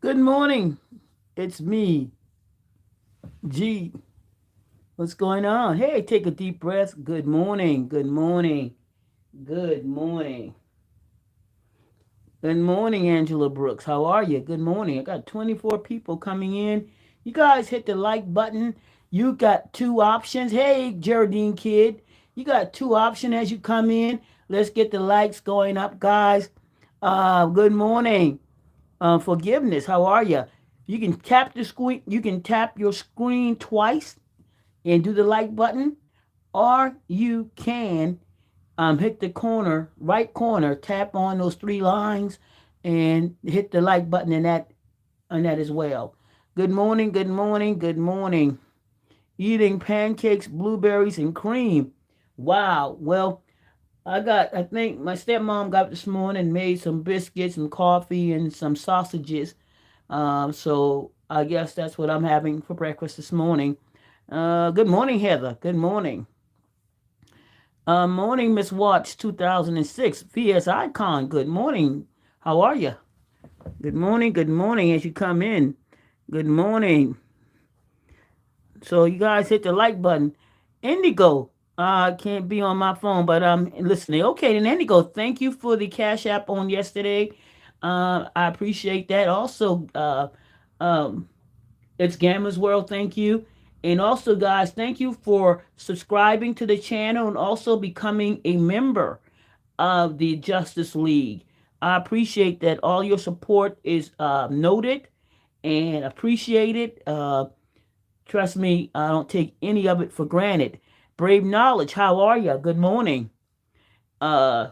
Good morning. It's me, G. What's going on? Hey, take a deep breath. Good morning. Good morning. Good morning. Good morning, Angela Brooks. How are you? Good morning. I got 24 people coming in. You guys hit the like button. You got two options. Hey, Geraldine Kid. You got two options as you come in. Let's get the likes going up, guys. Good morning. Forgiveness. How are you? You can tap the screen. You can tap your screen twice and do the like button, or you can hit the corner, right corner, tap on those three lines, and hit the like button in that as well. Good morning. Good morning. Good morning. Eating pancakes, blueberries, and cream. Wow. Well, I think my stepmom got up this morning, made some biscuits and coffee and some sausages. So I guess that's what I'm having for breakfast this morning. Good morning, Heather. Good morning. Morning, Miss Watts, 2006. VS Icon. Good morning. How are you? Good morning. Good morning as you come in. Good morning. So you guys hit the like button. Indigo. I can't be on my phone, but I'm listening. Okay, then Indigo, thank you for the Cash App on yesterday. I appreciate that. Also, um, it's Gamma's World. Thank you. And also, guys, thank you for subscribing to the channel and also becoming a member of the Justice League. I appreciate that. All your support is noted and appreciated. Trust me, I don't take any of it for granted. Brave Knowledge, how are you? Good morning. Uh,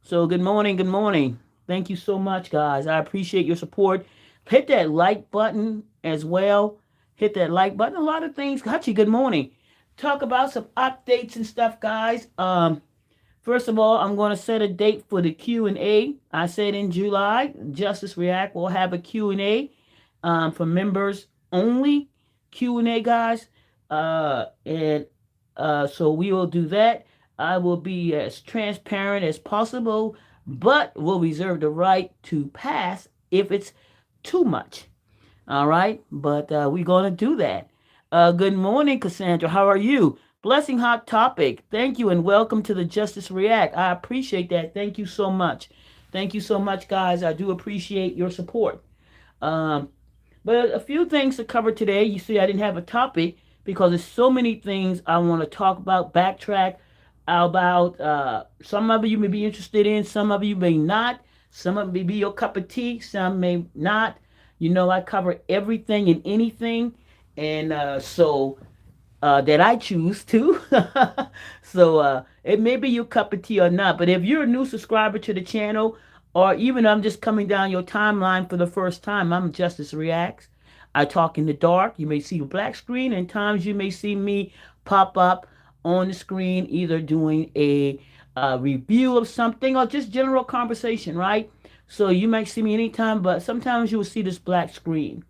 so good morning, good morning. Thank you so much, guys. I appreciate your support. Hit that like button as well. Hit that like button. A lot of things. Hachi, good morning. Talk about some updates and stuff, guys. First of all, I'm going to set a date for the Q&A. I said in July, Justice React will have a Q&A for members only. Q&A, guys. And so we will do that. I will be as transparent as possible, but will reserve the right to pass if it's too much. All right, but we're going to do that. Good morning, Cassandra. How are you? Blessing Hot Topic. Thank you and welcome to the Justice React. I appreciate that. Thank you so much. Thank you so much, guys. I do appreciate your support. Um, but a few things to cover today. You see, I didn't have a topic because there's so many things I want to talk about, backtrack about. Some of you may be interested in, some of you may not. Some of it may be your cup of tea, some may not. You know, I cover everything and anything, and that I choose to. So it may be your cup of tea or not. But if you're a new subscriber to the channel, or even I'm just coming down your timeline for the first time, I'm Justice Reacts. I talk in the dark. You may see a black screen, and times you may see me pop up on the screen, either doing a review of something or just general conversation, right? So you might see me anytime, but sometimes you will see this black screen.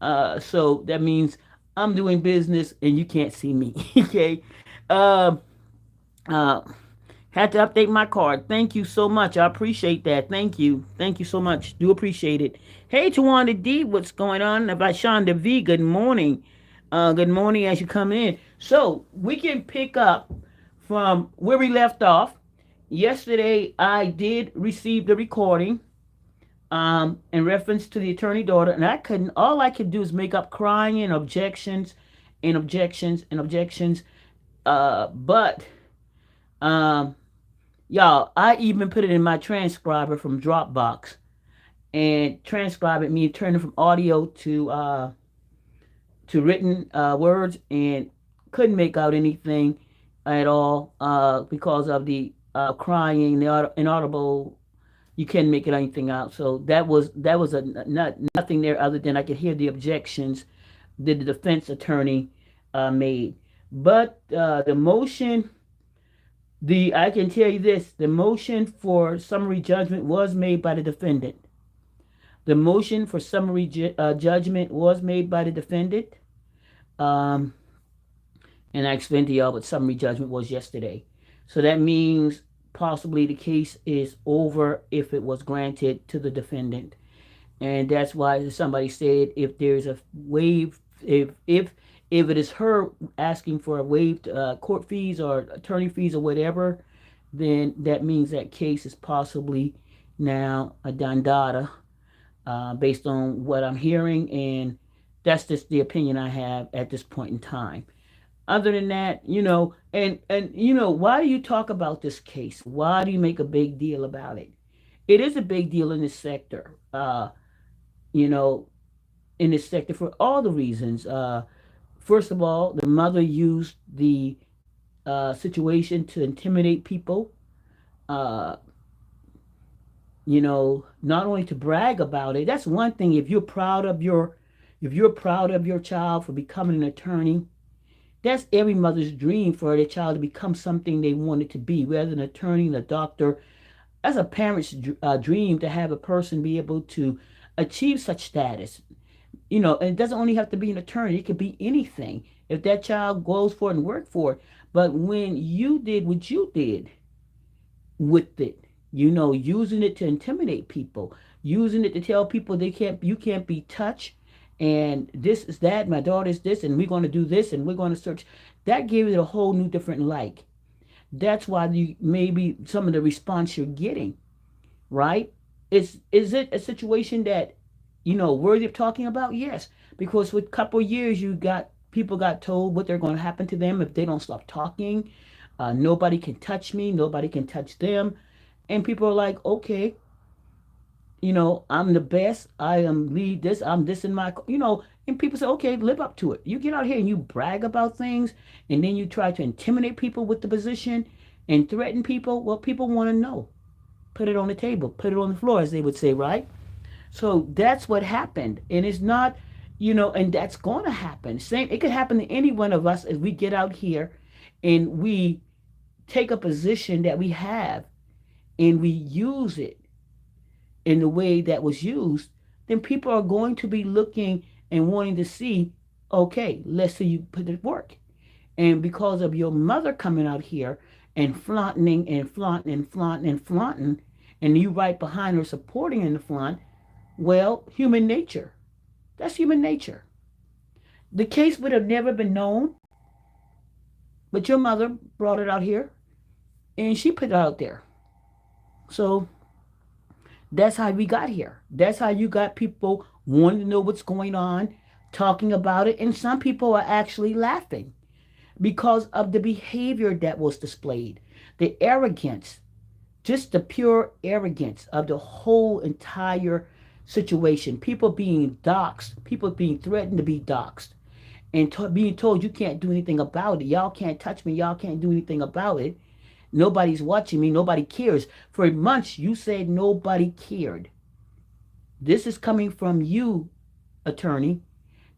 So that means I'm doing business and you can't see me. Okay. Um, uh, had to update my card. Thank you so much. I appreciate that. Thank you. Thank you so much. Do appreciate it. Hey, Tawanda D, what's going on? About Shonda V, good morning. Good morning as you come in. So we can pick up from where we left off. Yesterday, I did receive the recording in reference to the attorney daughter, and I couldn't. All I could do is make up crying and objections, and objections and objections. But um, y'all, I even put it in my transcriber from Dropbox, and transcribe it means turning from audio to written words, and couldn't make out anything at all because of the crying, the inaudible. You can't make it anything out. So that was nothing there other than I could hear the objections that the defense attorney made. But the motion, the I can tell you this: the motion for summary judgment was made by the defendant. The motion for summary judgment was made by the defendant. Um, and I explained to y'all what summary judgment was yesterday. So that means possibly the case is over if it was granted to the defendant. And that's why somebody said if there's a waive, if it is her asking for a waived court fees or attorney fees or whatever, then that means that case is possibly now a dandada, based on what I'm hearing, and that's just the opinion I have at this point in time. Other than that, why do you talk about this case? Why do you make a big deal about it? It is a big deal in this sector. You know, in this sector for all the reasons. First of all, the mother used the situation to intimidate people. Uh, not only to brag about it. That's one thing. If you're proud of your child for becoming an attorney, that's every mother's dream for their child to become something they wanted to be, whether an attorney, a doctor. That's a parent's dream to have a person be able to achieve such status. And it doesn't only have to be an attorney, it could be anything if that child goes for it and work for it. But when you did what you did with it, using it to intimidate people, using it to tell people you can't be touched, and this is that, my daughter's this, and we're going to do this, and we're going to search, that gave it a whole new different light. That's why you maybe some of the response you're getting, right? Is it a situation that worthy of talking about? Yes, because with a couple of years, people got told what they're going to happen to them if they don't stop talking. Nobody can touch me. Nobody can touch them, and people are like, okay, I'm the best. I am lead this. I'm this in my, and people say, okay, live up to it. You get out here and you brag about things, and then you try to intimidate people with the position and threaten people. Well, people want to know. Put it on the table. Put it on the floor, as they would say, right? So that's what happened. And it's not, and that's going to happen. Same, it could happen to any one of us as we get out here and we take a position that we have and we use it in the way that was used, then people are going to be looking and wanting to see, okay, let's see you put it work. And because of your mother coming out here and flaunting and flaunting and flaunting and flaunting, and you right behind her supporting in the flaunt, well, human nature. That's human nature. The case would have never been known, but your mother brought it out here and she put it out there. So that's how we got here. That's how you got people wanting to know what's going on, talking about it, and some people are actually laughing because of the behavior that was displayed, the arrogance, just the pure arrogance of the whole entire situation. People being doxxed, people being threatened to be doxxed, and being told you can't do anything about it. Y'all can't touch me. Y'all can't do anything about it. Nobody's watching me. Nobody cares. For months, you said nobody cared. This is coming from you, attorney.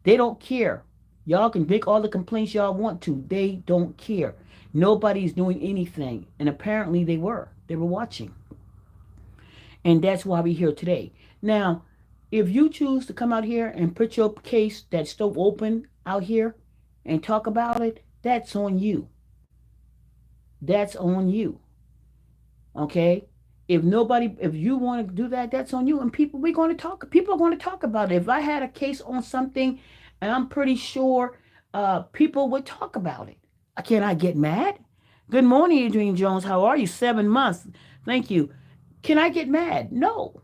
They don't care. Y'all can make all the complaints y'all want to. They don't care. Nobody's doing anything. And apparently they were. They were watching. And that's why we're here today. Now, if you choose to come out here and put your case that's still open out here and talk about it, that's on you. That's on you. Okay? If you want to do that, that's on you. And people are going to talk about it. If I had a case on something, and I'm pretty sure people would talk about it. Can I get mad? Good morning, Adrian Jones. How are you? 7 months. Thank you. Can I get mad? No.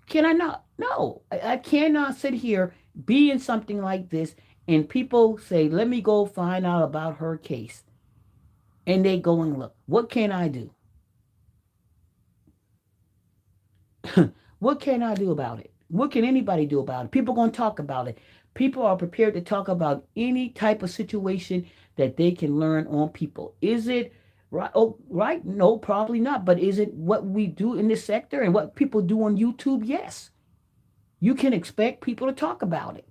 Can I not? No. I cannot sit here, be in something like this, and people say, let me go find out about her case. And they go and look. What can I do? What can I do about it? What can anybody do about it? People are going to talk about it. People are prepared to talk about any type of situation that they can learn on people. Is it right? Oh, right? No, probably not. But is it what we do in this sector and what people do on YouTube? Yes. You can expect people to talk about it.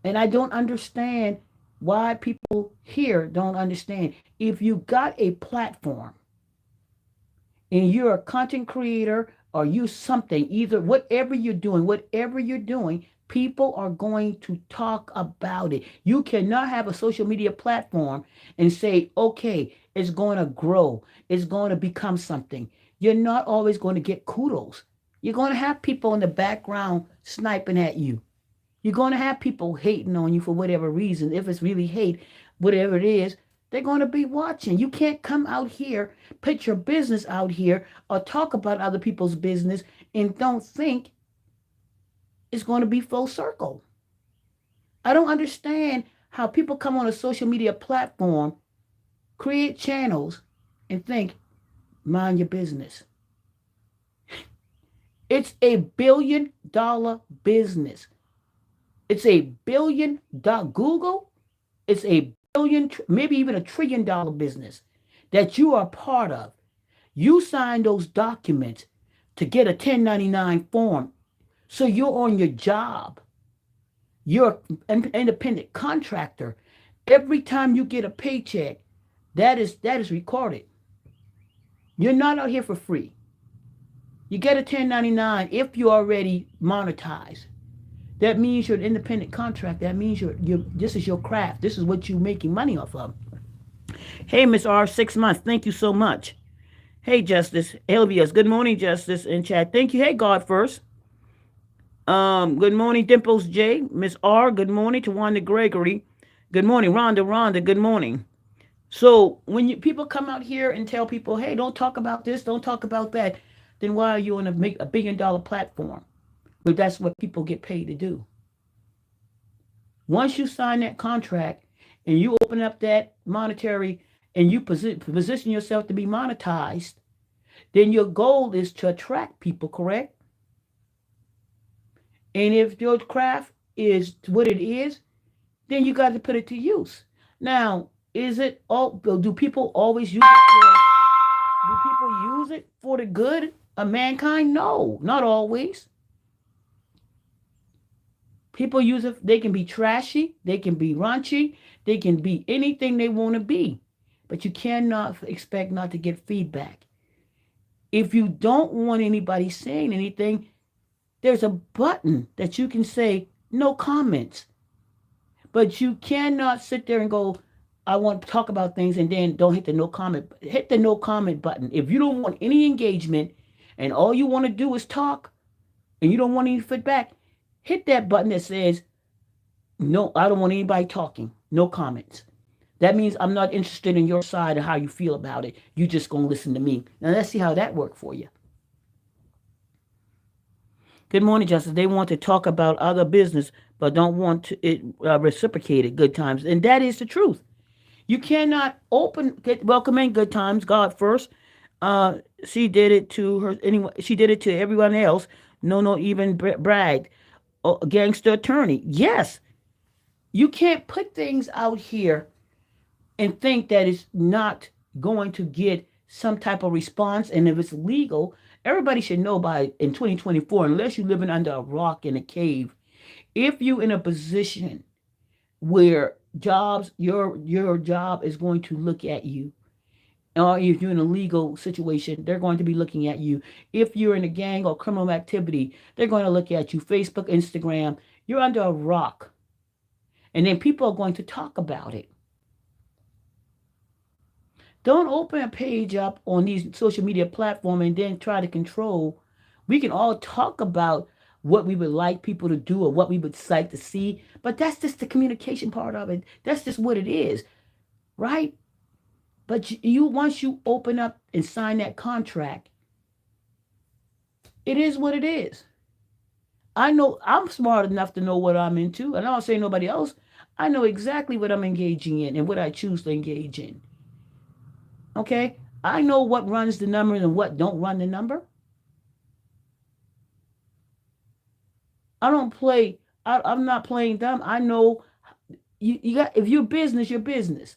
And I don't understand why people here don't understand. If you got a platform and you're a content creator or you something, either whatever you're doing, people are going to talk about it. You cannot have a social media platform and say, okay, it's going to grow. It's going to become something. You're not always going to get kudos. You're going to have people in the background sniping at you. You're going to have people hating on you for whatever reason. If it's really hate, whatever it is, they're going to be watching. You can't come out here, put your business out here, or talk about other people's business and don't think it's going to be full circle. I don't understand how people come on a social media platform, create channels, and think, mind your business. It's $1 billion business. It's $1 billion. Google, it's a billion, maybe even $1 trillion business that you are part of. You signed those documents to get a 1099 form. So you're on your job. You're an independent contractor. Every time you get a paycheck, that is recorded. You're not out here for free. You get a 1099 if you already monetized. That means you're an independent contractor. That means this is your craft. This is what you're making money off of. Hey, Miss R, 6 months. Thank you so much. Hey, Justice. Elvias. Good morning, Justice in chat. Thank you. Hey, God first. Good morning, Dimples J. Miss R, good morning. Tawanda Gregory. Good morning. Rhonda, good morning. So when people come out here and tell people, hey, don't talk about this, don't talk about that, then why are you on a $1 billion platform? But that's what people get paid to do. Once you sign that contract and you open up that monetary and you position yourself to be monetized, then your goal is to attract people, correct? And if your craft is what it is, then you got to put it to use. Now, is it all? Do people always use it for? Do people use it for the good of mankind? No, not always. People use it. They can be trashy. They can be raunchy. They can be anything they want to be. But you cannot expect not to get feedback. If you don't want anybody saying anything, there's a button that you can say no comments. But you cannot sit there and go, I want to talk about things and then don't hit the no comment. Hit the no comment button. If you don't want any engagement and all you want to do is talk and you don't want any feedback, hit that button that says, no, I don't want anybody talking. No comments. That means I'm not interested in your side of how you feel about it. You just going to listen to me. Now let's see how that worked for you. Good morning, Justice. They want to talk about other business, but don't want to it reciprocated. Good times, and that is the truth. You cannot welcome in good times. God first. She did it to her anyway. She did it to everyone else. Nono even bragged. Gangster attorney. Yes, you can't put things out here and think that it's not going to get some type of response. And if it's legal, everybody should know by in 2024, unless you're living under a rock in a cave, if you're in a position where your job is going to look at you, or if you're in a legal situation, they're going to be looking at you. If you're in a gang or criminal activity, they're going to look at you. Facebook, Instagram, you're under a rock. And then people are going to talk about it. Don't open a page up on these social media platforms and then try to control. We can all talk about what we would like people to do or what we would like to see, but that's just the communication part of it. That's just what it is, right? But once you open up and sign that contract, it is what it is. I know I'm smart enough to know what I'm into, and I don't say nobody else. I know exactly what I'm engaging in and what I choose to engage in. Okay? I know what runs the number and what don't run the number. I don't play. I'm not playing dumb. I know you got. If you're business, you're business.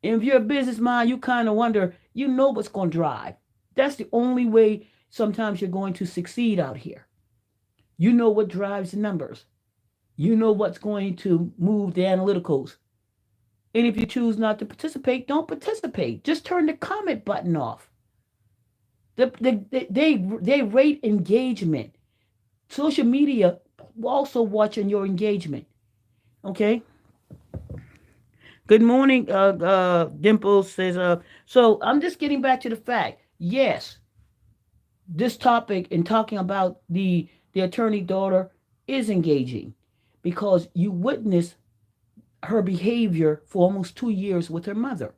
And if you're a businessman, you kind of wonder. You know what's going to drive. That's the only way. Sometimes you're going to succeed out here. You know what drives the numbers. You know what's going to move the analyticals. And if you choose not to participate, don't participate. Just turn the comment button off. They rate engagement. Social media also watching your engagement. Okay. Good morning, Dimples says. So I'm just getting back to the fact. Yes, this topic and talking about the attorney daughter is engaging because you witness her behavior for almost 2 years with her mother.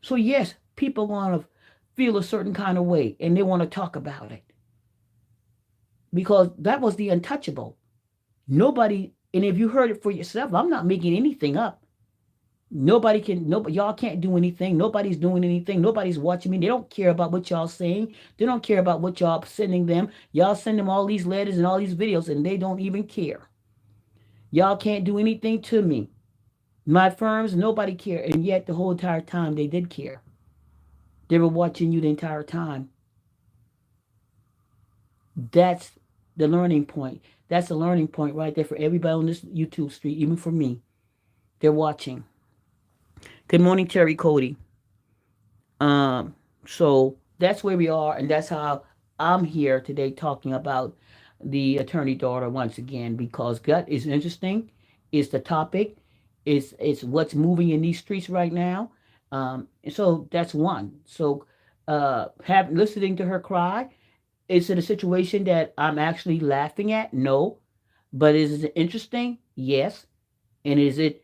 So yes, people want to feel a certain kind of way and they want to talk about it because that was the untouchable. Nobody, and if you heard it for yourself, I'm not making anything up. Nobody can, nobody, y'all can't do anything. Nobody's doing anything. Nobody's watching me. They don't care about what y'all saying. They don't care about what y'all sending them. Y'all send them all these letters and all these videos and they don't even care. Y'all can't do anything to me. My firms, nobody care. And yet the whole entire time they did care. They were watching you the entire time. That's the learning point. That's the learning point right there for everybody on this YouTube street, even for me. They're watching. Good morning, Terry Cody. So that's where we are, and that's how I'm here today talking about the attorney daughter once again because gut is interesting. It's the topic. It's what's moving in these streets right now. So that's one. So have listening to her cry. Is it a situation that I'm actually laughing at? No. But is it interesting? Yes. And is it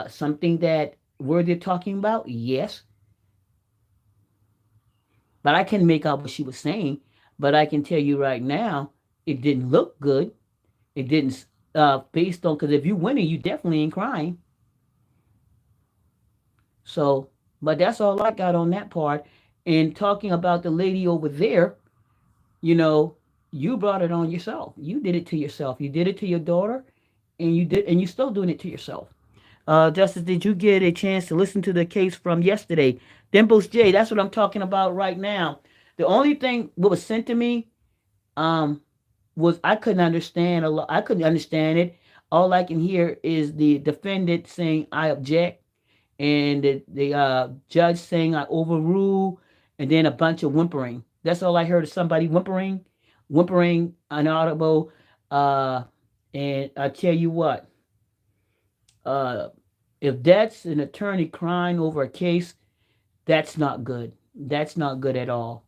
something that worthy of talking about? Yes. But I can make out what she was saying. But I can tell you right now, it didn't look good. It didn't, based on, because if you're winning, you definitely ain't crying. So, but that's all I got on that part. And talking about the lady over there, you know, you brought it on yourself. You did it to yourself. You did it to your daughter, and you're still doing it to yourself. Justice, did you get a chance to listen to the case from yesterday? Dimples J, that's what I'm talking about right now. The only thing what was sent to me um, was I couldn't understand a lot. I couldn't understand it. All I can hear is the defendant saying I object, and the judge saying I overrule, and then a bunch of whimpering. That's all I heard is somebody whimpering, inaudible. And I tell you what, uh, if that's an attorney crying over a case, that's not good. That's not good at all.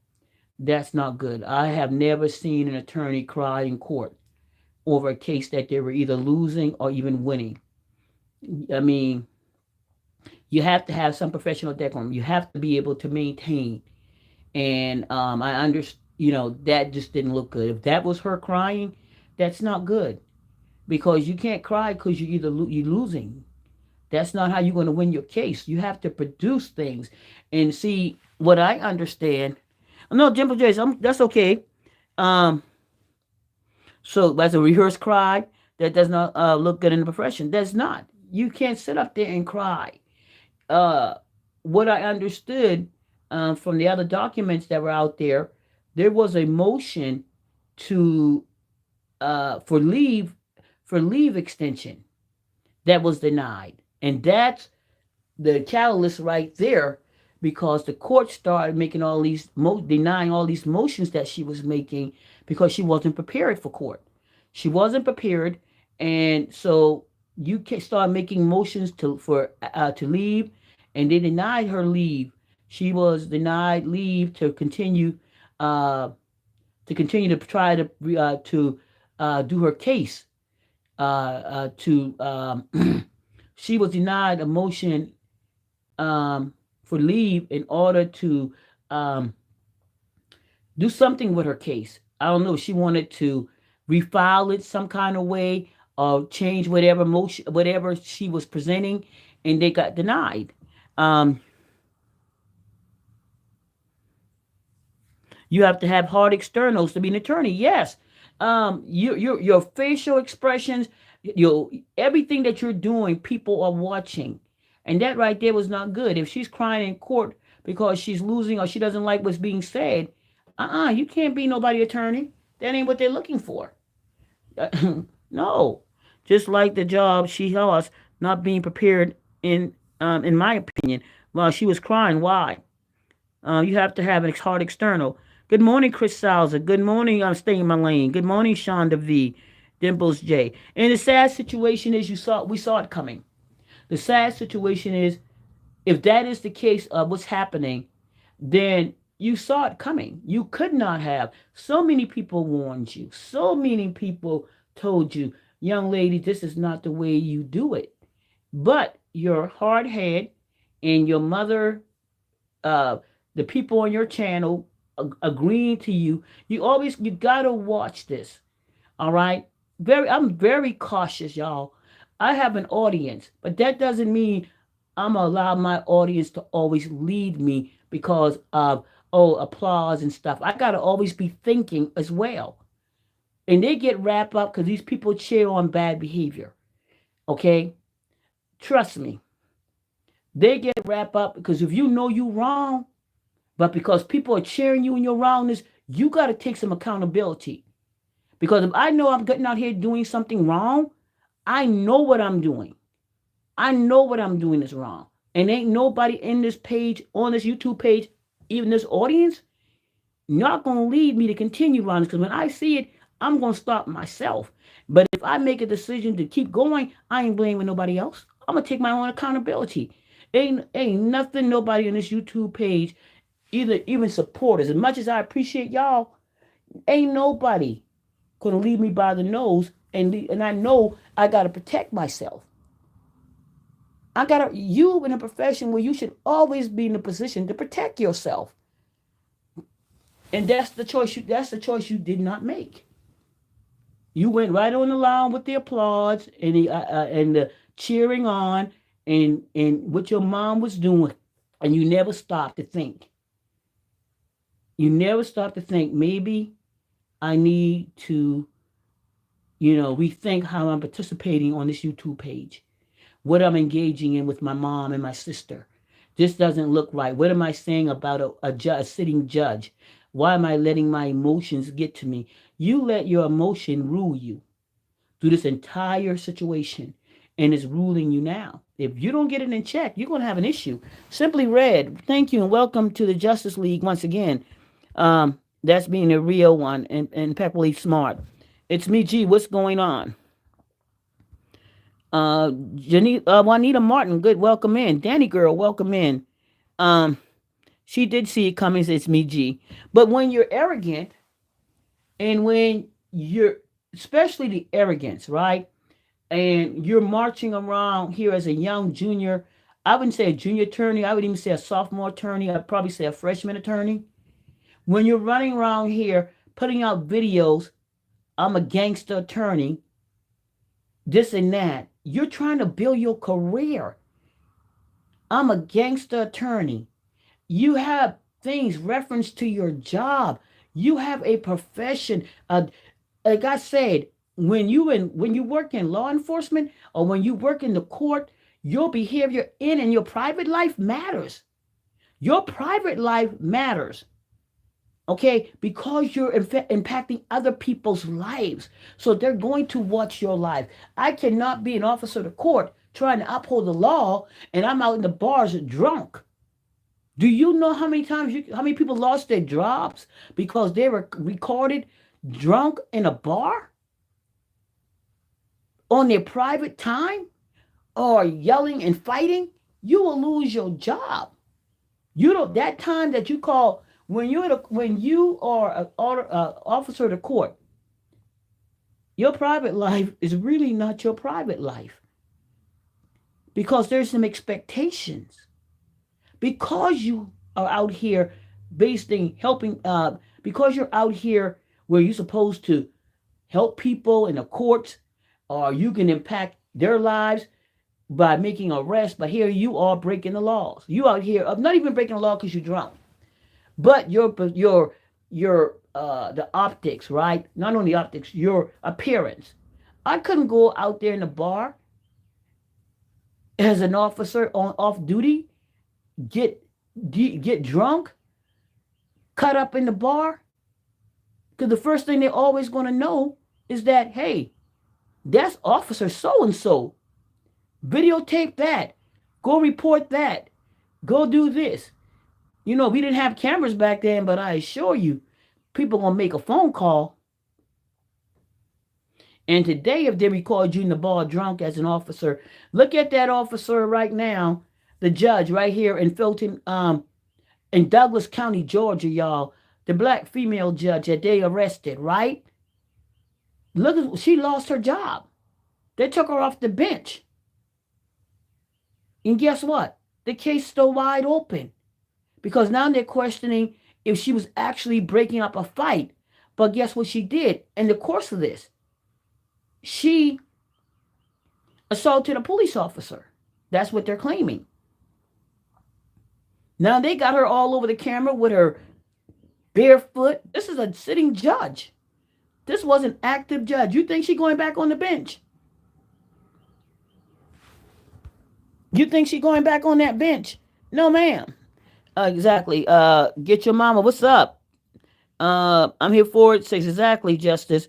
That's not good. I have never seen an attorney cry in court over a case that they were either losing or even winning. I mean, you have to have some professional decorum. You have to be able to maintain. And I understand, that just didn't look good. If that was her crying, that's not good because you can't cry because you're losing. That's not how you're going to win your case. You have to produce things and see what I understand. No, Jimbo Jays, that's okay. Um, so that's a rehearsed cry that does not look good in the profession. That's not. You can't sit up there and cry. Uh, what I understood from the other documents that were out there, there was a motion to for leave extension that was denied, and that's the catalyst right there because the court started making all these denying all these motions that she was making because she wasn't prepared for court. She wasn't prepared, and so you can start making motions to leave, and they denied her leave. She was denied leave uh, to try to do her case. To She was denied a motion for leave in order to um, do something with her case. I don't know. She wanted to refile it some kind of way or change whatever motion, whatever she was presenting, and they got denied. Um, you have to have hard externals to be an attorney. Yes. Your facial expressions, your everything that you're doing, people are watching. And that right there was not good. If she's crying in court because she's losing or she doesn't like what's being said, you can't be nobody attorney. That ain't what they're looking for. No. Just like the job she lost, not being prepared in my opinion, while she was crying. Why? You have to have an hard external. Good morning, Chris Salza. Good morning, I'm staying in my lane. Good morning, Shonda V. Dimples J. And the sad situation is we saw it coming. The sad situation is if that is the case of what's happening, then you saw it coming. You could not have. So many people warned you. So many people told you, young lady, this is not the way you do it. But your hard head and your mother, uh, the people on your channel agreeing to you, you gotta watch this. All right. I'm very cautious, y'all. I have an audience, but that doesn't mean I'm gonna allow my audience to always lead me because of applause and stuff. I gotta always be thinking as well. And they get wrapped up because these people cheer on bad behavior. Okay? Trust me. They get wrapped up because if you know you wrong, but because people are cheering you in your wrongness, you gotta take some accountability. Because if I know I'm getting out here doing something wrong, I know what I'm doing. I know what I'm doing is wrong. And ain't nobody in this page, on this YouTube page, even this audience, not going to lead me to continue on this. Because when I see it, I'm going to stop myself. But if I make a decision to keep going, I ain't blaming nobody else. I'm going to take my own accountability. Ain't nothing nobody on this YouTube page, even supporters, as much as I appreciate y'all, ain't nobody going to lead me by the nose. And I know I got to protect myself. You in a profession where you should always be in a position to protect yourself. And that's the choice you did not make. You went right on the line with the applause and the cheering on and what your mom was doing, and you never stopped to think. You never stopped to think maybe I need to, rethink how I'm participating on this YouTube page, what I'm engaging in with my mom and my sister. This doesn't look right. What am I saying about a sitting judge? Why am I letting my emotions get to me? You let your emotion rule you through this entire situation, and it's ruling you now. If you don't get it in check, you're going to have an issue. Simply Red, thank you and welcome to the Justice League once again. That's being a real one and Pepperly Smart. It's me, G. What's going on? Juanita Martin, good, welcome in. Danny Girl, welcome in. She did see it coming, it's me, G. But when you're arrogant, and when you're, especially the arrogance, right? And you're marching around here as a young junior, I wouldn't say a junior attorney, I would even say a sophomore attorney, I'd probably say a freshman attorney. When you're running around here putting out videos, I'm a gangster attorney, this and that, you're trying to build your career. I'm a gangster attorney. You have things reference to your job. You have a profession. Like I said, when you work in law enforcement or when you work in the court, your behavior in your private life matters. Your private life matters. Okay, because you're impacting other people's lives. So they're going to watch your life. I cannot be an officer of the court trying to uphold the law and I'm out in the bars drunk. Do you know how many people lost their jobs because they were recorded drunk in a bar on their private time or yelling and fighting? You will lose your job. You don't, that time that you call when you are an officer of the court, your private life is really not your private life because there's some expectations. Because you are out here because you're out here where you're supposed to help people in the courts, or you can impact their lives by making arrests, but here you are breaking the laws. You out here, not even breaking the law because you're drunk, but the optics, right? Not only optics, your appearance. I couldn't go out there in the bar as an officer on off duty, get drunk, cut up in the bar, because the first thing they're always going to know is that, hey, that's officer so and so. Videotape that. Go report that. Go do this. We didn't have cameras back then, but I assure you, people gonna make a phone call. And today, if they record you in the bar drunk as an officer, look at that officer right now, the judge right here in Fulton, In Douglas County, Georgia, y'all, the black female judge that they arrested, right? Look, she lost her job. They took her off the bench. And guess what? The case still wide open because now they're questioning if she was actually breaking up a fight. But guess what she did in the course of this? She assaulted a police officer. That's what they're claiming. Now they got her all over the camera with her barefoot. This is a sitting judge. This was an active judge. You think she's going back on the bench? You think she's going back on that bench? No, ma'am. Exactly. Get your mama. What's up? I'm here for it. Says exactly, Justice.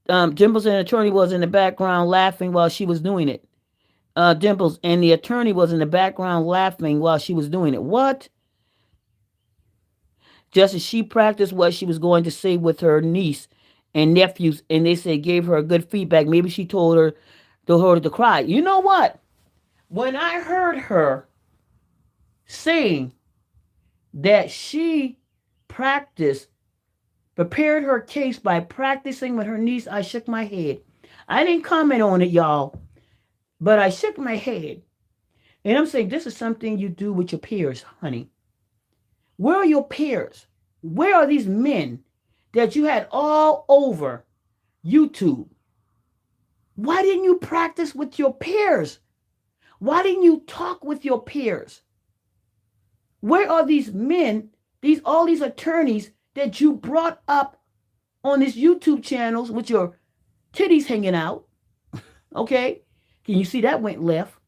Dimples and the attorney was in the background laughing while she was doing it. Dimples and the attorney was in the background laughing while she was doing it. What? Just as she practiced what she was going to say with her niece and nephews, and they said gave her a good feedback. Maybe she told her to cry. You know what? When I heard her saying that she practiced, prepared her case by practicing with her niece, I shook my head. I didn't comment on it, y'all, but I shook my head. And I'm saying this is something you do with your peers, honey. Where are your peers? Where are these men that you had all over YouTube? Why didn't you practice with your peers? Why didn't you talk with your peers? Where are these men, all these attorneys that you brought up on this YouTube channels with your titties hanging out? Okay? Can you see that went left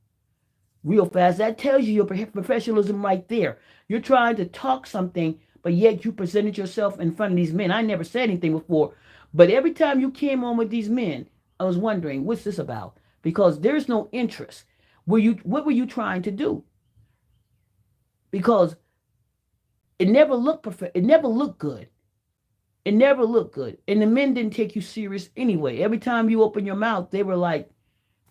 real fast? That tells you your professionalism right there. You're trying to talk something, but yet you presented yourself in front of these men. I never said anything before, but every time you came on with these men, I was wondering, what's this about? Because there's no interest. What were you trying to do? Because it never looked perfect. It never looked good. It never looked good. And the men didn't take you serious anyway. Every time you open your mouth, they were like,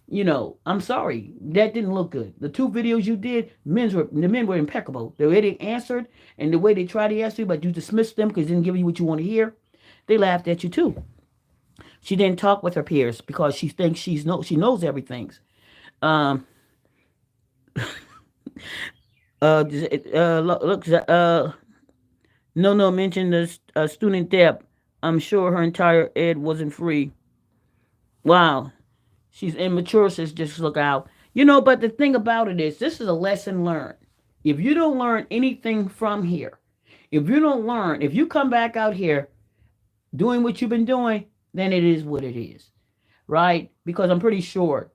I'm sorry, that didn't look good. The two videos you did, the men were impeccable. The way they answered and the way they tried to answer you, but you dismissed them because they didn't give you what you want to hear. They laughed at you too. She didn't talk with her peers because she thinks she knows everything. Um, look, Nono mentioned the student debt. I'm sure her entire ed wasn't free. Wow. She's immature, says just look out. But the thing about it is, this is a lesson learned. If you don't learn anything from here, if you come back out here doing what you've been doing, then it is what it is, right? Because I'm pretty sure,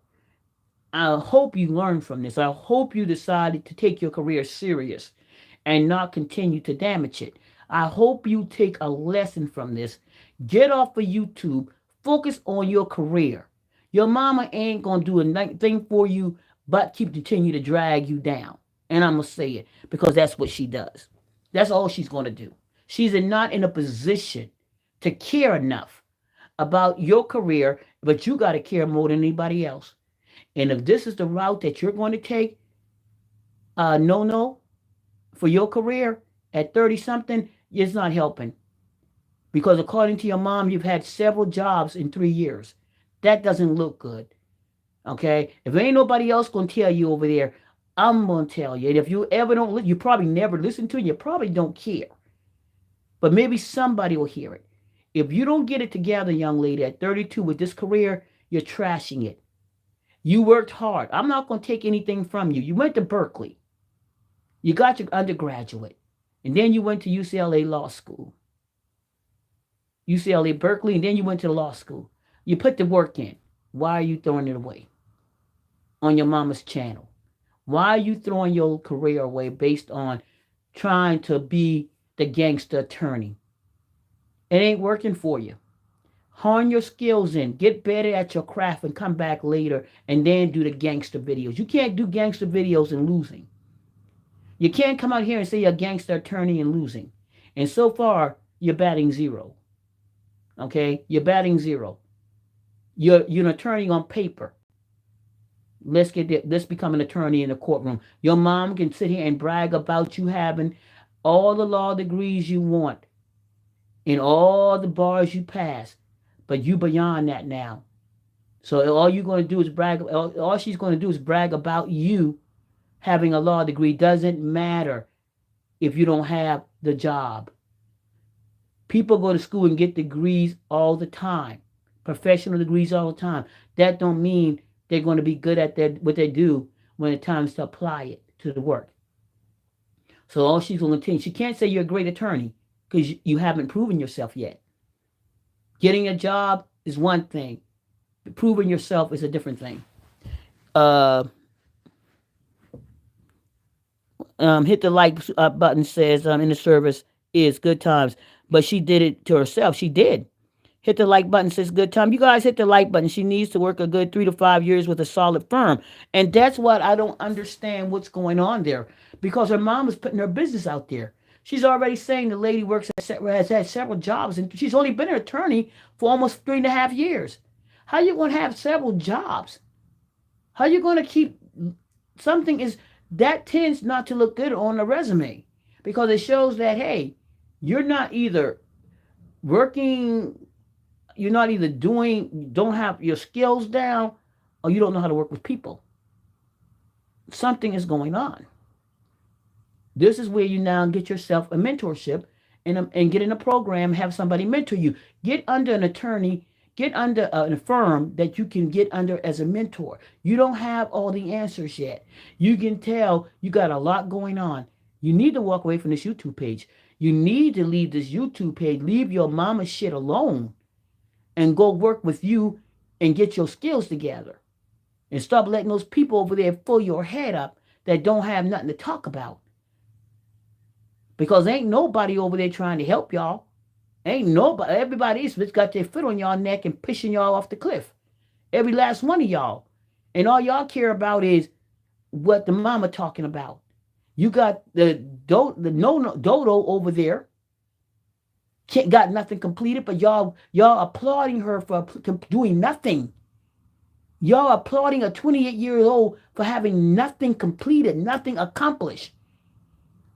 I hope you learn from this. I hope you decided to take your career serious and not continue to damage it. I hope you take a lesson from this. Get off of YouTube. Focus on your career. Your mama ain't going to do a thing for you but continue to drag you down. And I'm going to say it because that's what she does. That's all she's going to do. She's not in a position to care enough about your career, but you got to care more than anybody else. And if this is the route that you're going to take, no, for your career at 30 something, it's not helping. Because according to your mom, you've had several jobs in 3 years. That doesn't look good. Okay? If ain't nobody else going to tell you over there, I'm going to tell you. And if you ever don't, you probably never listen to it. You probably don't care. But maybe somebody will hear it. If you don't get it together, young lady, at 32 with this career, you're trashing it. You worked hard. I'm not going to take anything from you. You went to Berkeley. You got your undergraduate. And then you went to UCLA Law School. UCLA Berkeley, and then you went to law school. You put the work in. Why are you throwing it away on your mama's channel? Why are you throwing your career away based on trying to be the gangster attorney? It ain't working for you. Hone your skills in. Get better at your craft and come back later and then do the gangster videos. You can't do gangster videos and losing. You can't come out here and say you're a gangster attorney and losing. And so far, you're batting zero. Okay? You're batting zero. You're an attorney on paper. Let's become an attorney in the courtroom. Your mom can sit here and brag about you having all the law degrees you want and all the bars you pass, but you beyond that now. So all you're going to do is brag. All she's going to do is brag about you having a law degree. Doesn't matter if you don't have the job. People go to school and get degrees all the time, professional degrees all the time. That don't mean they're going to be good at what they do when it's time to apply it to the work. So all she's going to tell you, she can't say you're a great attorney because you haven't proven yourself yet. Getting a job is one thing. Proving yourself is a different thing. Uh, hit the like button says in the service is good times, but she did it to herself. She did. Hit the like button says good time. You guys hit the like button. She needs to work a good 3 to 5 years with a solid firm. And that's what I don't understand what's going on there. Because her mom is putting her business out there. She's already saying the lady has had several jobs and she's only been an attorney for almost 3.5 years. How you going to have several jobs? How you going to keep something is that tends not to look good on a resume because it shows that hey, you're not either working you're not either doing, don't have your skills down, or you don't know how to work with people. Something is going on. This is where you now get yourself a mentorship and get in a program, have somebody mentor you. Get under an attorney, get under a firm that you can get under as a mentor. You don't have all the answers yet. You can tell you got a lot going on. You need to walk away from this YouTube page. You need to leave this YouTube page. Leave your mama shit alone and go work with you and get your skills together. And stop letting those people over there fill your head up that don't have nothing to talk about. Because ain't nobody over there trying to help y'all. Ain't nobody. Everybody's got their foot on y'all neck and pushing y'all off the cliff. Every last one of y'all. And all y'all care about is what the mama talking about. You got the Nono Dodo over there. Got nothing completed, but y'all applauding her for doing nothing. Y'all applauding a 28-year-old for having nothing completed, nothing accomplished.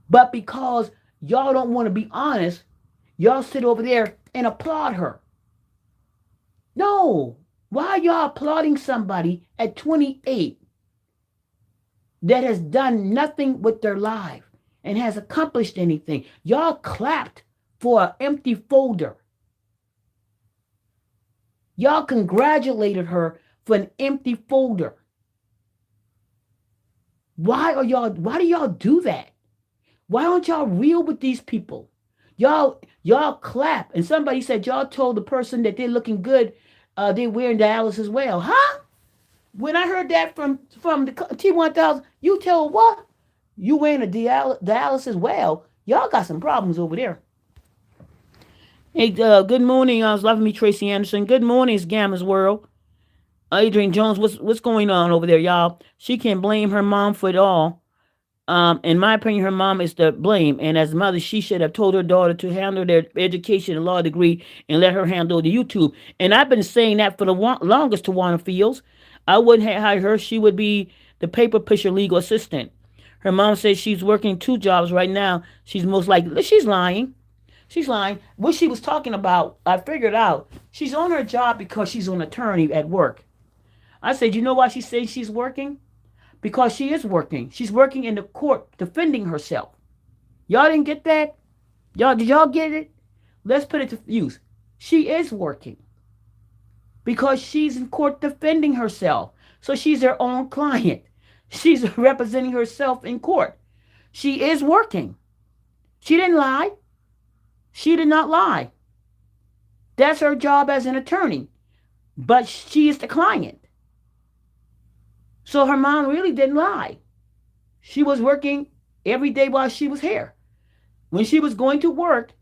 But because y'all don't want to be honest, y'all sit over there and applaud her. No. Why are y'all applauding somebody at 28 that has done nothing with their life and has accomplished anything? Y'all clapped for an empty folder. Y'all congratulated her for an empty folder. Why do y'all do that? Why don't y'all real with these people? Y'all clap. And somebody said y'all told the person that they're looking good, they're wearing Dallas as well. Huh? When I heard that from the T1000, you tell what? You wearing a Dallas as well. Y'all got some problems over there. Hey, good morning. I was loving me, Tracy Anderson. Good morning, it's Gamma's World. Adrian Jones, what's going on over there, y'all? She can blame her mom for it all. In my opinion, her mom is to blame. And as a mother, she should have told her daughter to handle their education and law degree and let her handle the YouTube. And I've been saying that for the longest to Warner Fields. I wouldn't hire her. She would be the paper pusher legal assistant. Her mom says she's working 2 jobs right now. She's most likely, she's lying. She's lying. What she was talking about, I figured out. She's on her job because she's an attorney at work. I said, you know why she says she's working? Because she is working. She's working in the court defending herself. Y'all didn't get that? Did y'all get it? Let's put it to use. She is working because she's in court defending herself. So she's her own client. She's representing herself in court. She is working. She didn't lie. She did not lie. That's her job as an attorney. But she is the client. So her mom really didn't lie. She was working every day while she was here. When she was going to work,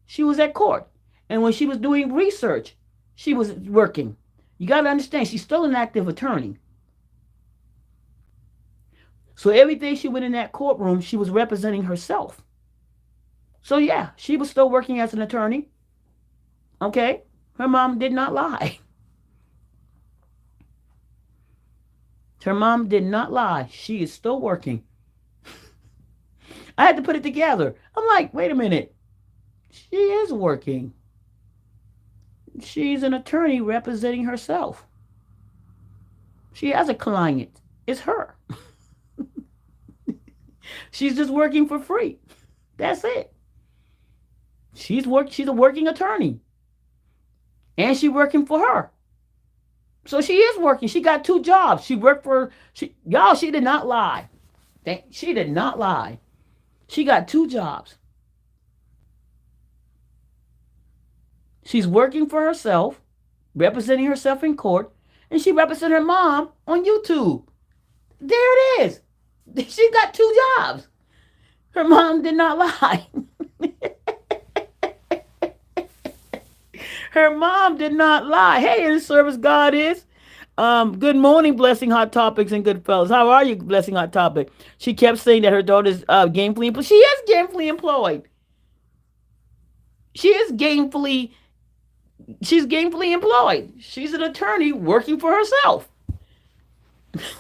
she was at court. And when she was doing research, she was working. You got to understand, she's still an active attorney. So every day she went in that courtroom, she was representing herself. So yeah, she was still working as an attorney. Okay? Her mom did not lie. Her mom did not lie. She is still working. I had to put it together. I'm like, wait a minute. She is working. She's an attorney representing herself. She has a client. It's her. She's just working for free. That's it. She's a working attorney. And she's working for her. So she is working. She got two jobs. She worked for she did not lie. She did not lie. She got two jobs. She's working for herself, representing herself in court, and she represents her mom on YouTube. There it is. She got two jobs. Her mom did not lie. Her mom did not lie. Hey, in service God is. Good morning, Blessing Hot Topics and good fellas. How are you, Blessing Hot Topic? She kept saying that her daughter's gainfully employed. She is gainfully employed. She is gainfully. She's gainfully employed. She's an attorney working for herself.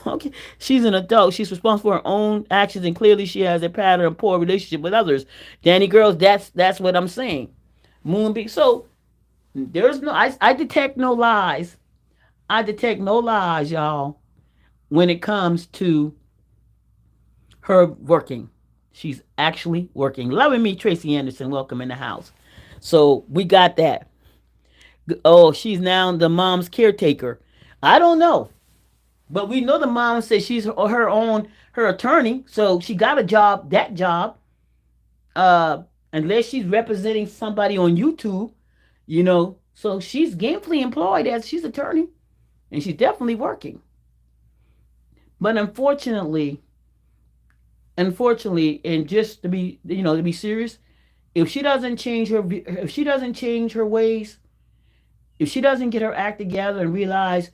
Okay, she's an adult. She's responsible for her own actions, and clearly she has a pattern of poor relationship with others. Danny girls, that's what I'm saying. Moonbeam. So there's no. I detect no lies. I detect no lies, y'all, when it comes to her working. She's actually working. Loving me, Tracy Anderson. Welcome in the house. So we got that. Oh, she's now the mom's caretaker. I don't know. But we know the mom says she's her attorney, so she got a job, that job. Unless she's representing somebody on YouTube, you know. So she's gainfully employed as she's attorney, and she's definitely working. But unfortunately, and just to be to be serious, if she doesn't change her ways, if she doesn't get her act together and realize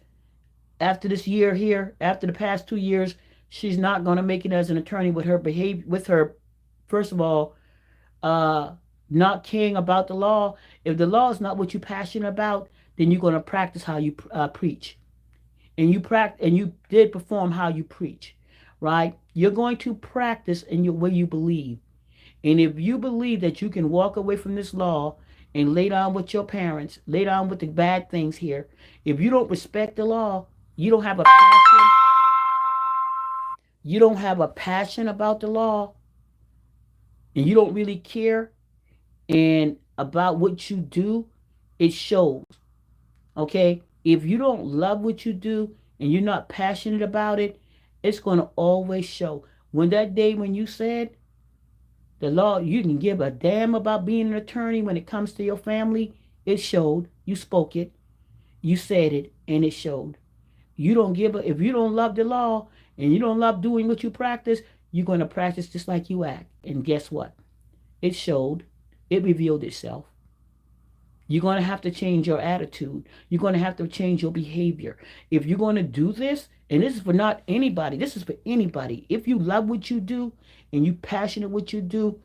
after this year here, after the past 2 years, she's not going to make it as an attorney with her behavior, with her, first of all, not caring about the law. If the law is not what you're passionate about, then you're going to practice how you preach, and you did perform how you preach, right? You're going to practice in your way you believe, and if you believe that you can walk away from this law and lay down with your parents, lay down with the bad things here, if you don't respect the law, you don't have a passion. You don't have a passion about the law, and you don't really care and about what you do. It shows. Okay, if you don't love what you do and you're not passionate about it, it's going to always show. When that day when you said the law, you can give a damn about being an attorney when it comes to your family, it showed. You spoke it, you said it, and it showed. You don't give a, if you don't love the law and you don't love doing what you practice, you're going to practice just like you act. And guess what? It showed. It revealed itself. You're going to have to change your attitude. You're going to have to change your behavior. If you're going to do this, and this is for not anybody, this is for anybody. If you love what you do and you're passionate what you do,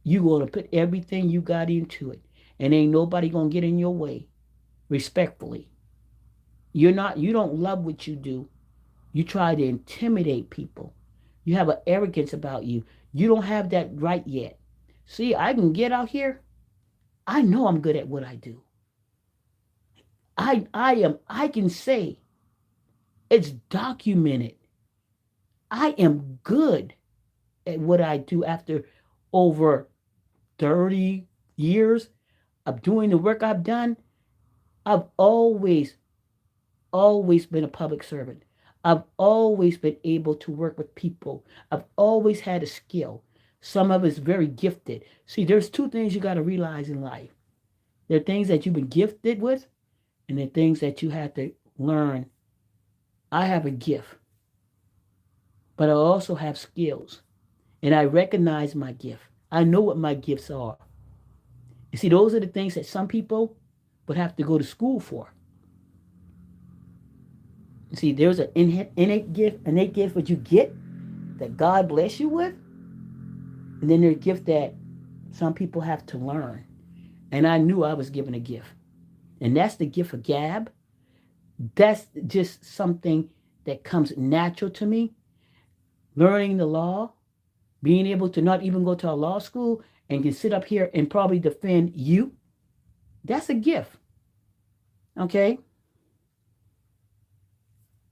you're going to put everything you got into it. And ain't nobody going to get in your way, respectfully. You don't love what you do. You try to intimidate people. You have an arrogance about you. You don't have that right yet. See, I can get out here. I know I'm good at what I do. I can say it's documented. I am good at what I do after over 30 years of doing the work I've done. I've always been a public servant. I've always been able to work with people. I've always had a skill. Some of it's very gifted. See, there's two things you got to realize in life. There are things that you've been gifted with, and there are things that you have to learn. I have a gift, but I also have skills, and I recognize my gift. I know what my gifts are. You see, those are the things that some people would have to go to school for. See, there's an innate gift that you get that God bless you with. And then there's a gift that some people have to learn. And I knew I was given a gift. And that's the gift of gab. That's just something that comes natural to me. Learning the law, being able to not even go to a law school and can sit up here and probably defend you, that's a gift. Okay?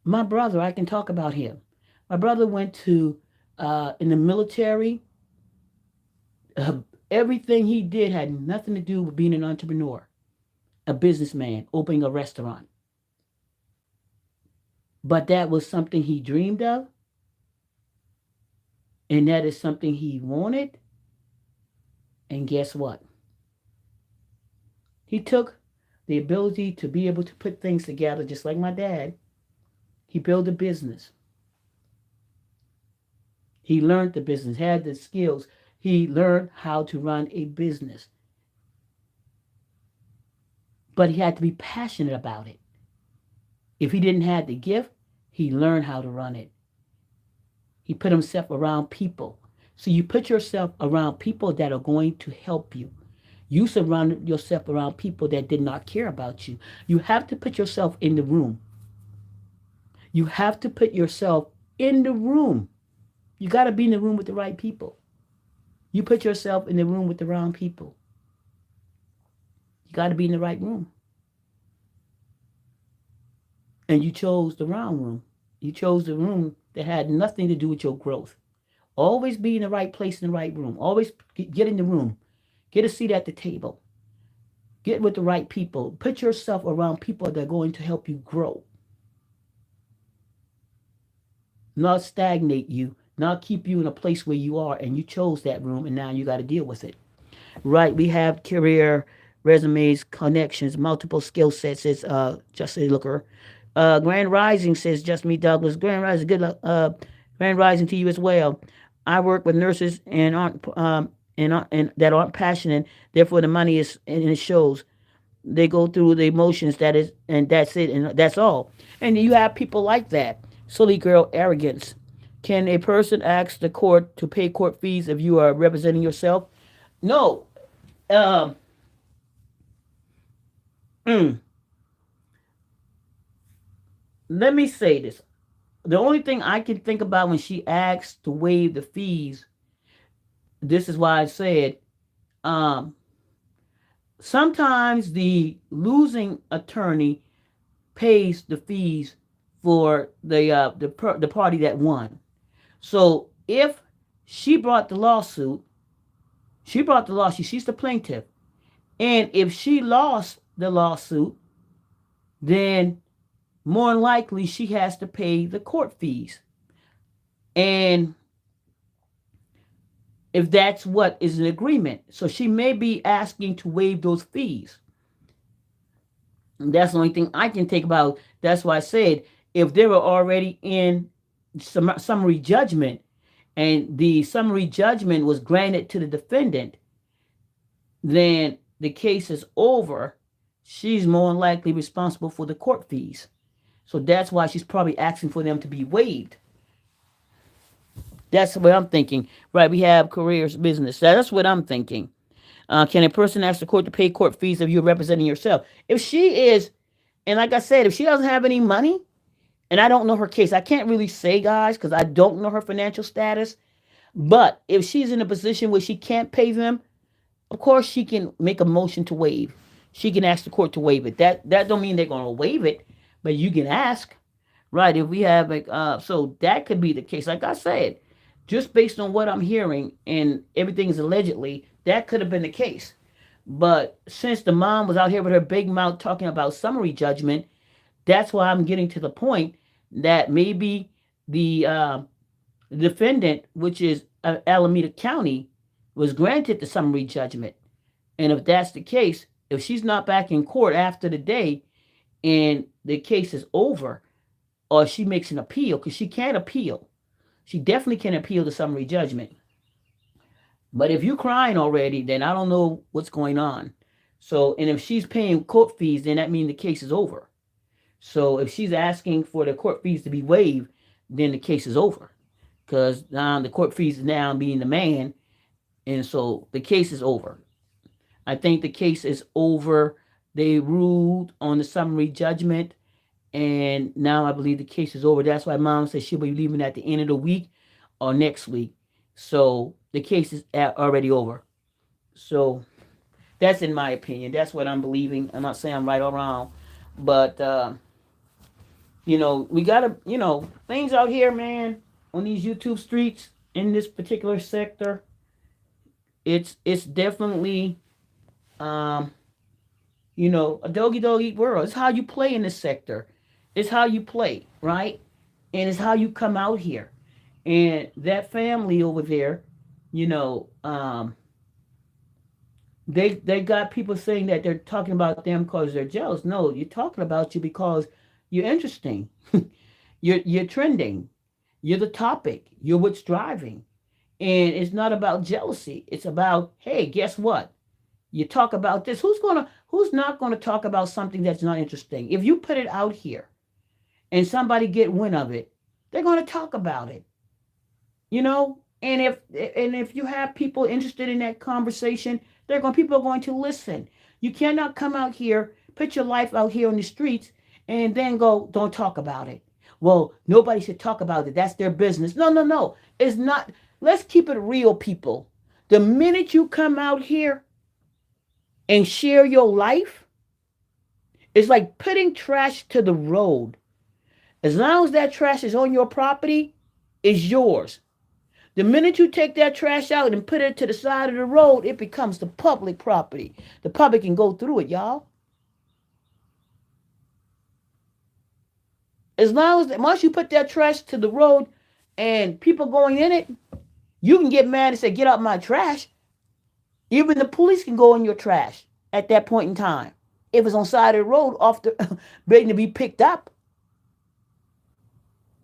My brother, I can talk about him. My brother went to, in the military. Uh, Everything he did had nothing to do with being an entrepreneur, a businessman, opening a restaurant. But that was something he dreamed of, and that is something he wanted. And guess what? He took the ability to be able to put things together, just like my dad. He built a business. He learned the business, had the skills. He learned how to run a business. But he had to be passionate about it. If he didn't have the gift, he learned how to run it. He put himself around people. So you put yourself around people that are going to help you. You surrounded yourself around people that did not care about you. You have to put yourself in the room. You have to put yourself in the room. You got to be in the room with the right people. You put yourself in the room with the wrong people. You got to be in the right room. And you chose the wrong room. You chose the room that had nothing to do with your growth. Always be in the right place in the right room. Always get in the room. Get a seat at the table. Get with the right people. Put yourself around people that are going to help you grow. Not stagnate you. Not keep you in a place where you are and you chose that room and now you got to deal with it. Right, we have career, resumes, connections, multiple skill sets, says Justin Looker. Grand Rising, says Just Me Douglas. Grand Rising, good luck. Grand Rising to you as well. I work with nurses and that aren't passionate. Therefore, the money is and it shows. They go through the emotions. That is, and that's it, and that's all. And you have people like that. Silly girl arrogance. Can a person ask the court to pay court fees if you are representing yourself? No. Um, mm, Let me say this. The only thing I can think about when she asked to waive the fees, this is why I said, um, sometimes the losing attorney pays the fees for the party that won. So if she brought the lawsuit, she's the plaintiff, and if she lost the lawsuit, then more than likely she has to pay the court fees. And if that's what is an agreement, so she may be asking to waive those fees. And that's the only thing I can think about. That's why I said if they were already in summary judgment and the summary judgment was granted to the defendant, then the case is over. She's more than likely responsible for the court fees. So that's why she's probably asking for them to be waived. That's what I'm thinking. Right, we have careers, business. That's what I'm thinking. Can a person ask the court to pay court fees if you're representing yourself? If she is, and like I said, if she doesn't have any money, and I don't know her case, I can't really say, guys, because I don't know her financial status. But if she's in a position where she can't pay them, of course she can make a motion to waive. She can ask the court to waive it. That don't mean they're going to waive it, but you can ask. Right, if we have like so that could be the case. Like I said, just based on what I'm hearing and everything is allegedly, that could have been the case. But since the mom was out here with her big mouth talking about summary judgment, that's why I'm getting to the point that maybe the defendant, which is Alameda County, was granted the summary judgment. And if that's the case, if she's not back in court after the day and the case is over, or she makes an appeal, because she can't appeal. She definitely can appeal the summary judgment. But if you're crying already, then I don't know what's going on. So, and if she's paying court fees, then that means the case is over. So if she's asking for the court fees to be waived, then the case is over. Because now the court fees is now being the man, and so the case is over. I think the case is over. They ruled on the summary judgment, and now I believe the case is over. That's why mom says she'll be leaving at the end of the week or next week. So the case is already over. So that's in my opinion. That's what I'm believing. I'm not saying I'm right or wrong, but we gotta, things out here, man, on these YouTube streets in this particular sector. It's definitely um, a doggy dog eat world. It's how you play in this sector. It's how you play, right? And it's how you come out here. And that family over there, you know, um, they got people saying that they're talking about them because they're jealous. No, you're talking about you because you're interesting. You're trending. You're the topic. You're what's driving. And it's not about jealousy. It's about, hey, guess what? You talk about this. Who's not gonna talk about something that's not interesting? If you put it out here and somebody get wind of it, they're gonna talk about it. And if you have people interested in that conversation, people are going to listen. You cannot come out here, put your life out here on the streets, and then go, don't talk about it. Well, nobody should talk about it. That's their business. No, no, no. It's not. Let's keep it real, people. The minute you come out here and share your life, it's like putting trash to the road. As long as that trash is on your property, it's yours. The minute you take that trash out and put it to the side of the road, it becomes the public property. The public can go through it, y'all. As long as once you put that trash to the road and people going in it, you can get mad and say, "Get out my trash." Even the police can go in your trash at that point in time. If it's on the side of the road, off the waiting to be picked up.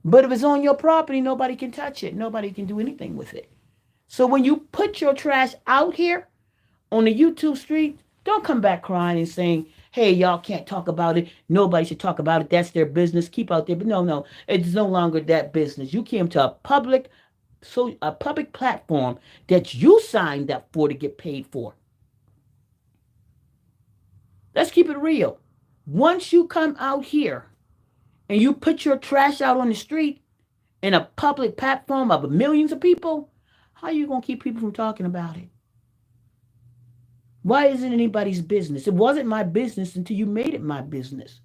But if it's on your property, nobody can touch it. Nobody can do anything with it. So when you put your trash out here on the YouTube street, don't come back crying and saying, "Hey, y'all can't talk about it. Nobody should talk about it. That's their business. Keep out there." But no, no, it's no longer that business. You came to a public platform that you signed up for to get paid for. Let's keep it real. Once you come out here and you put your trash out on the street in a public platform of millions of people, how are you going to keep people from talking about it? Why isn't anybody's business? It wasn't my business until you made it my business.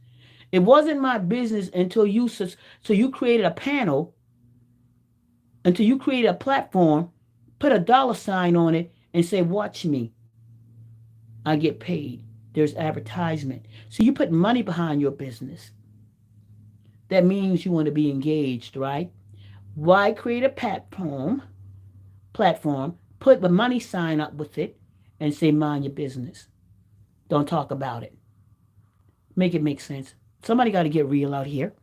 It wasn't my business until you created a panel, until you created a platform, put a dollar sign on it, and say, "Watch me. I get paid." There's advertisement. So you put money behind your business. That means you want to be engaged, right? Why create a platform, put the money sign up with it, and say, "Mind your business. Don't talk about it." Make it make sense. Somebody got to get real out here.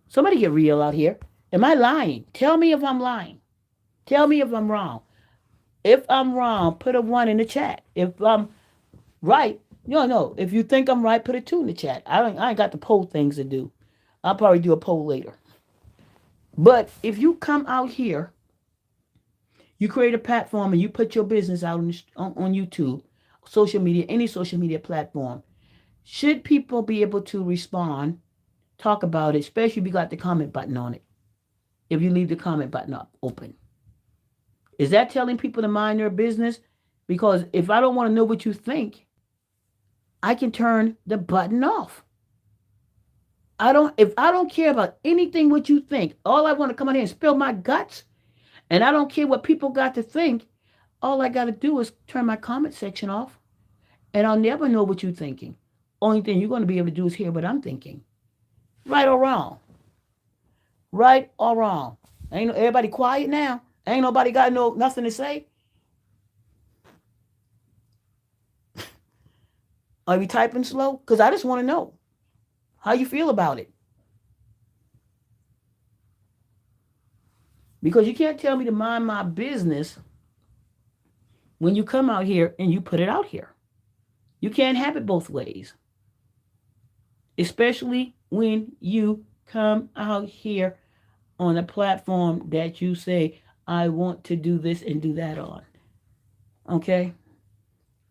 Somebody get real out here. Am I lying? Tell me if I'm lying. Tell me if I'm wrong. If I'm wrong, put a 1 in the chat. If I'm right, no. If you think I'm right, put a 2 in the chat. I ain't got the poll things to do. I'll probably do a poll later. But if you come out here, you create a platform and you put your business out on YouTube, social media, any social media platform, should people be able to respond, talk about it, especially if you got the comment button on it, if you leave the comment button up open? Is that telling people to mind their business? Because if I don't want to know what you think, I can turn the button off. If I don't care about anything what you think, all I want to come out here and spill my guts, and I don't care what people got to think, all I got to do is turn my comment section off, and I'll never know what you're thinking. Only thing you're going to be able to do is hear what I'm thinking. Right or wrong? Right or wrong? Ain't everybody quiet now? Ain't nobody got nothing to say? Are you typing slow? Because I just want to know how you feel about it. Because you can't tell me to mind my business when you come out here and you put it out here. You can't have it both ways. Especially when you come out here on a platform that you say, "I want to do this and do that on." Okay?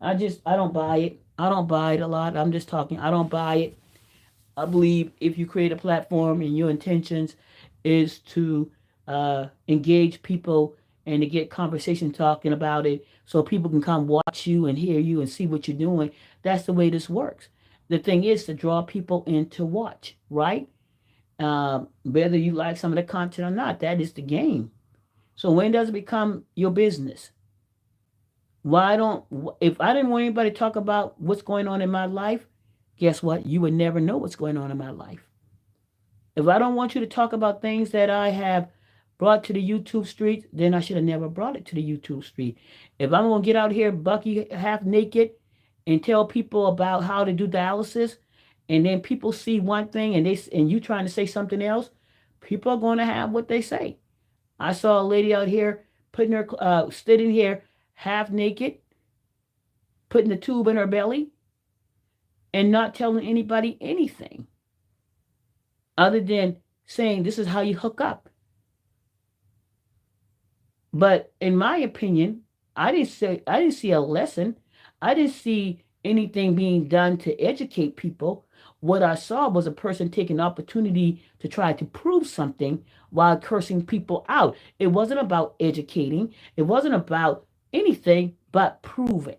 I don't buy it. I don't buy it a lot. I'm just talking. I don't buy it. I believe if you create a platform and your intentions is to engage people and to get conversation talking about it so people can come watch you and hear you and see what you're doing. That's the way this works. The thing is to draw people in to watch, right? Whether you like some of the content or not, that is the game. So when does it become your business? Why don't, if I didn't want anybody to talk about what's going on in my life, guess what? You would never know what's going on in my life. If I don't want you to talk about things that I have brought to the YouTube street, then I should have never brought it to the YouTube street. If I'm going to get out here bucky half naked and tell people about how to do dialysis, and then people see one thing and you trying to say something else, people are going to have what they say. I saw a lady out here putting her sitting here half naked, putting the tube in her belly, and not telling anybody anything other than saying this is how you hook up. But in my opinion, I didn't see a lesson. I didn't see anything being done to educate people. What I saw was a person taking opportunity to try to prove something while cursing people out. It wasn't about educating. It wasn't about anything but proving.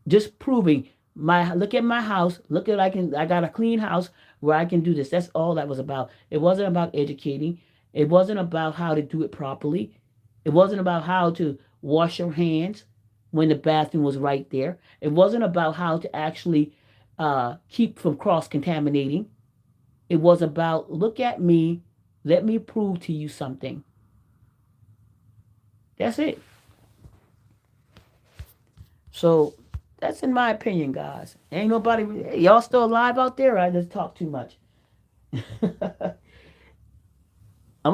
Just proving. Look at my house. Look at I got a clean house where I can do this. That's all that was about. It wasn't about educating. It wasn't about how to do it properly. It wasn't about how to wash your hands when the bathroom was right there. It wasn't about how to actually keep from cross-contaminating. It was about, look at me, let me prove to you something. That's it. So that's in my opinion, guys. Ain't nobody, y'all still alive out there? I just talk too much. I'm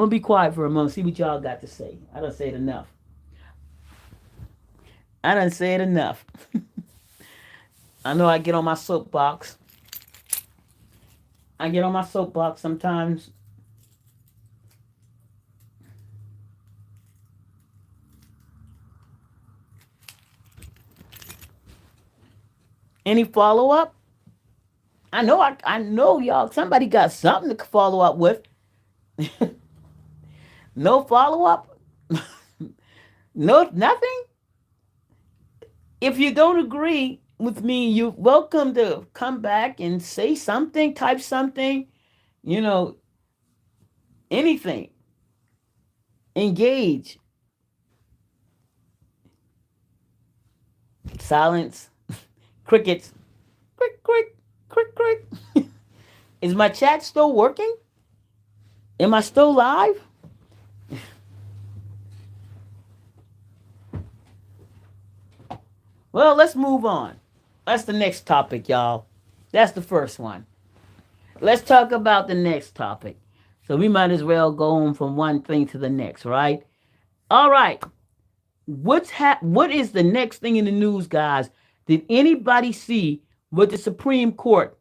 going to be quiet for a moment, see what y'all got to say. I done said enough. I done said enough. I know I get on my soapbox. I get on my soapbox sometimes. Any follow up? I know y'all. Somebody got something to follow up with. No follow up. No, nothing. If you don't agree with me, you're welcome to come back and say something, type something, anything. Engage. Silence. Crickets. Crick, crick, crick, crick. Is my chat still working? Am I still live? Well, let's move on. That's the next topic, y'all. That's the first one. Let's talk about the next topic. So we might as well go on from one thing to the next, right? All right. What is the next thing in the news, guys? Did anybody see what the Supreme Court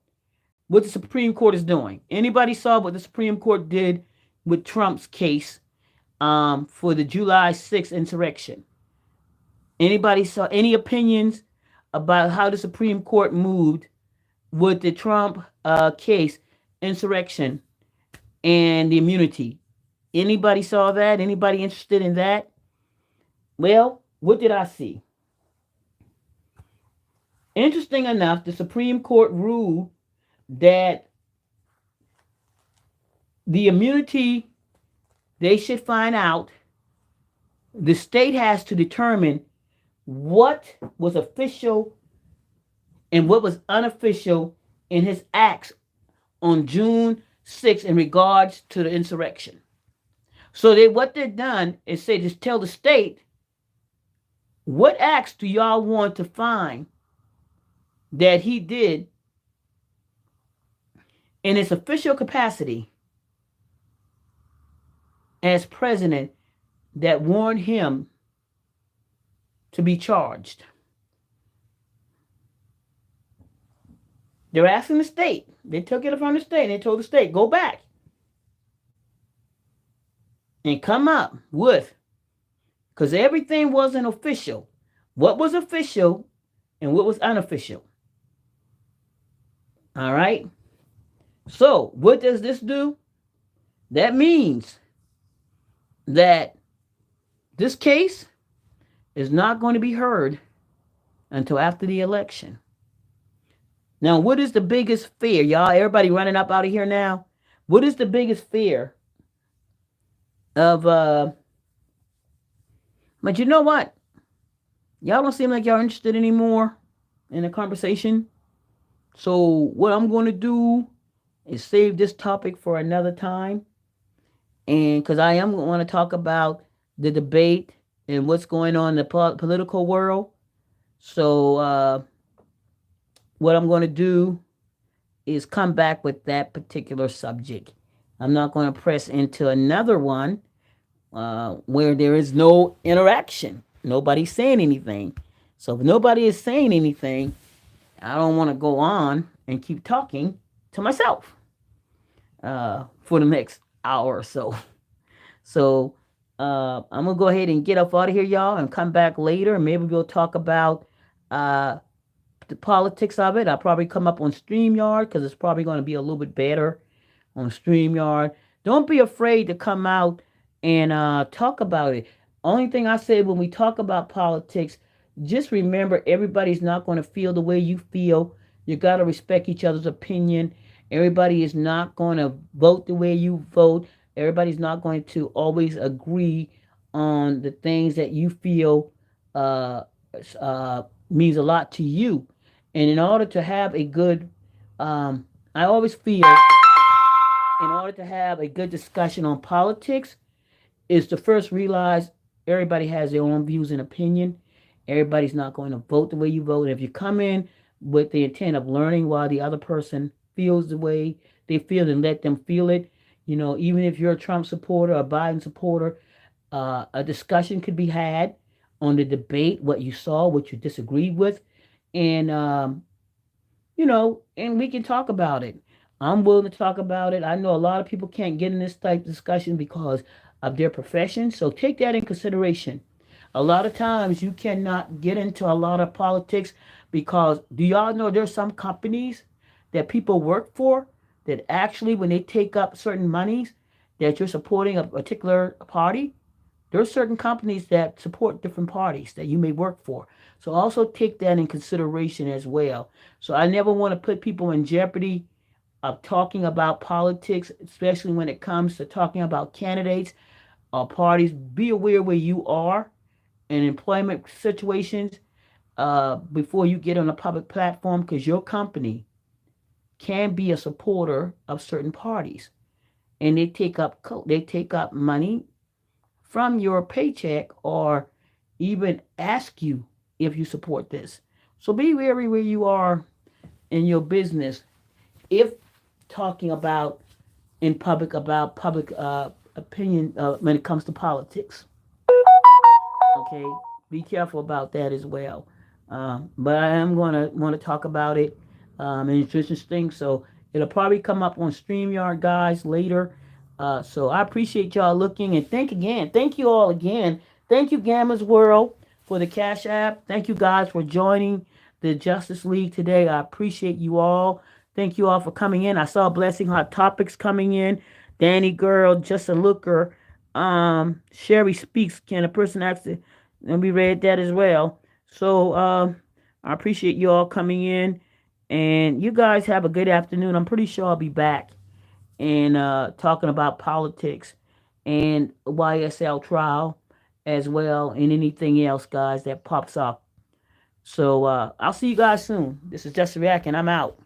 is doing? Anybody saw what the Supreme Court did with Trump's case for the July 6th insurrection? Anybody saw any opinions about how the Supreme Court moved with the Trump case, insurrection, and the immunity? Anybody saw that? Anybody interested in that? Well, what did I see? Interesting enough, the Supreme Court ruled that the immunity, they should find out, the state has to determine what was official and what was unofficial in his acts on June 6th in regards to the insurrection. So what they've done is say, just tell the state, what acts do y'all want to find that he did in his official capacity as president that warned him to be charged? They're asking the state. They took it from the state. They told the state, go back and come up with, because everything wasn't official. What was official and what was unofficial? All right. So what does this do? That means that This case is not going to be heard until after the election. Now, what is the biggest fear, y'all? Everybody running up out of here now. What is the biggest fear of but you know what? Y'all don't seem like y'all interested anymore in the conversation. So what I'm going to do is save this topic for another time. And because I am going to talk about the debate and what's going on in the political world. So what I'm going to do is come back with that particular subject. I'm not going to press into another one where there is no interaction. Nobody's saying anything. So if nobody is saying anything, I don't want to go on and keep talking to myself for the next hour or so. So I'm gonna go ahead and get up out of here, y'all, and come back later. Maybe we'll talk about uh, the politics of it. I'll probably come up on StreamYard because it's probably going to be a little bit better on StreamYard. Don't be afraid to come out and talk about it. Only thing I say when we talk about politics, just remember everybody's not going to feel the way you feel. You got to respect each other's opinion. Everybody is not going to vote the way you vote. Everybody's not going to always agree on the things that you feel uh, means a lot to you. And in order to have a good, I always feel, in order to have a good discussion on politics, is to first realize everybody has their own views and opinion. Everybody's not going to vote the way you vote. And if you come in with the intent of learning why the other person feels the way they feel, and let them feel it. You know, even if you're a Trump supporter or a Biden supporter, a discussion could be had on the debate, what you saw, what you disagreed with, and and we can talk about it. I'm willing to talk about it. I know a lot of people can't get in this type of discussion because of their profession, so take that in consideration. A lot of times you cannot get into a lot of politics because do y'all know there's some companies that people work for that actually when they take up certain monies that you're supporting a particular party, there's certain companies that support different parties that you may work for. So also take that in consideration as well. So I never want to put people in jeopardy of talking about politics, especially when it comes to talking about candidates or parties. Be aware where you are in employment situations before you get on a public platform because your company can be a supporter of certain parties and they take up money from your paycheck or even ask you if you support this. So be wary where you are in your business if talking about in public about public opinion when it comes to politics. Okay, be careful about that as well. But I am going to want to talk about it, and it's interesting. So it'll probably come up on StreamYard, guys, later. So I appreciate y'all looking and thank you all again. Thank you, Gamma's World, for the Cash App. Thank you guys for joining the Justice League today. I appreciate you all. Thank you all for coming in. I saw Blessing Hot Topics coming in. Danny Girl, Just a Looker. Sherry Speaks. Can a person actually? And we read that as well. So I appreciate you all coming in. And you guys have a good afternoon. I'm pretty sure I'll be back and talking about politics and YSL trial as well and anything else, guys, that pops up. So I'll see you guys soon. This is Just a React, and I'm out.